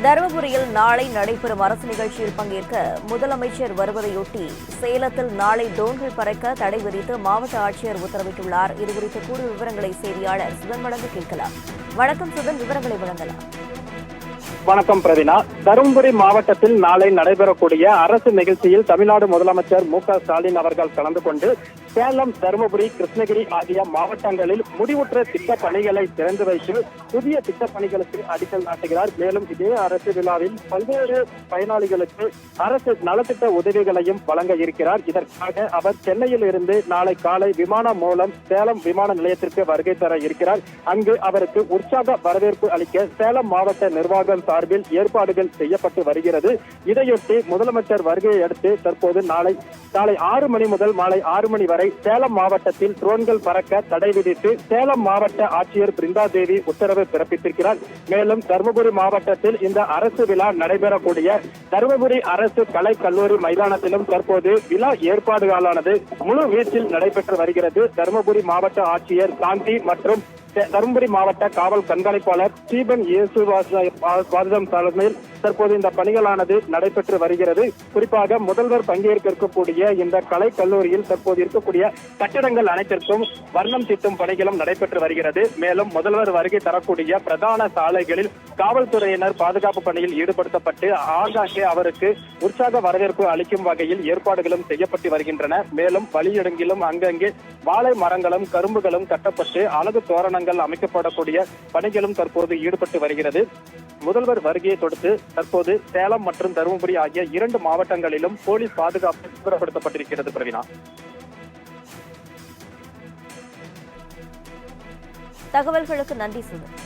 தருமபுரியில் நாளை நடைபெறும் அரசு நிகழ்ச்சியில் பங்கேற்க முதலமைச்சர் வருவதையொட்டி சேலத்தில் நாளை ட்ரோன்கள் பறக்க தடை விதித்து மாவட்ட ஆட்சியர் உத்தரவிட்டுள்ளார். இதுகுறித்த கூடுதல் விவரங்களை செய்தியாளர் சுதன் வழங்க கேட்கலாம். வணக்கம் சுதன், விவரங்களை வழங்கலாம். வணக்கம் பிரவீனா. தருமபுரி மாவட்டத்தில் நாளை நடைபெறக்கூடிய அரசு நிகழ்ச்சியில் தமிழ்நாடு முதலமைச்சர் மு.க.ஸ்டாலின் அவர்கள் கலந்து கொண்டு சேலம், தருமபுரி, கிருஷ்ணகிரி ஆகிய மாவட்டங்களில் முடிவுற்ற திட்டப் பணிகளை திறந்து வைத்து புதிய திட்டப் பணிகளுக்கு அடிக்கல் நாட்டுகிறார். மேலும் இதே அரசு விழாவில் பல்வேறு பயனாளிகளுக்கு அரசு நலத்திட்ட உதவிகளையும் வழங்க இருக்கிறார். இதற்காக அவர் சென்னையில் இருந்து நாளை காலை விமானம் மூலம் சேலம் விமான நிலையத்திற்கு வருகை தர இருக்கிறார். அங்கு அவருக்கு உற்சாக வரவேற்பு அளிக்க சேலம் மாவட்ட நிர்வாகம் சார்பில் ஏற்பாடுகள் செய்யப்பட்டு வருகிறது. இதையொட்டி முதலமைச்சர் வருகையை அடுத்து தற்போது நாளை காலை 6 மணி முதல் மாலை 6 மணி வரை சேலம் மாவட்டத்தில் ட்ரோன்கள் பறக்க தடை விதித்து சேலம் மாவட்ட ஆட்சியர் பிருந்தா தேவி உத்தரவு பிறப்பித்திருக்கிறார். மேலும் தருமபுரி மாவட்டத்தில் இந்த அரசு விழா நடைபெறக்கூடிய தருமபுரி அரசு கலை கல்லூரி மைதானத்திலும் தற்போது விழா ஏற்பாடுகளானது முழு வீச்சில் நடைபெற்று வருகிறது. தருமபுரி மாவட்ட ஆட்சியர் சாந்தி மற்றும் தருமபுரி மாவட்ட காவல் கண்காணிப்பாளர் ஸ்டீபன் இயேசுவாசம் தலைமையில் தற்போது இந்த பணிகளானது நடைபெற்று வருகிறது. குறிப்பாக முதல்வர் பங்கேற்கக்கூடிய இந்த கலை கல்லூரியில் தற்போது இருக்கக்கூடிய கட்டிடங்கள் அனைத்திற்கும் வர்ணம் தீட்டும் பணிகளும் நடைபெற்று வருகிறது. மேலும் முதல்வர் வருகை தரக்கூடிய பிரதான சாலைகளில் காவல்துறையினர் பாதுகாப்பு பணியில் ஈடுபடுத்தப்பட்டு ஆங்காங்கே அவருக்கு உற்சாக வரவேற்பு அளிக்கும் வகையில் ஏற்பாடுகளும் செய்யப்பட்டு வருகின்றன. மேலும் வழியெடுங்கிலும் அங்கங்கே வாழை மரங்களும் கரும்புகளும் கட்டப்பட்டு அழகு தோரணங்கள் அமைக்கப்படக்கூடிய பணிகளும் தற்போது ஈடுபட்டு வருகிறது. முதல்வர் வருகையை தொடர்ந்து தற்போது சேலம் மற்றும் தருமபுரி ஆகிய 2 மாவட்டங்களிலும் போலீஸ் பாதுகாப்பு தீவிரப்படுத்தப்பட்டிருக்கிறது. பிரவீனா, தகவல்களுக்கு நன்றி சுதன்.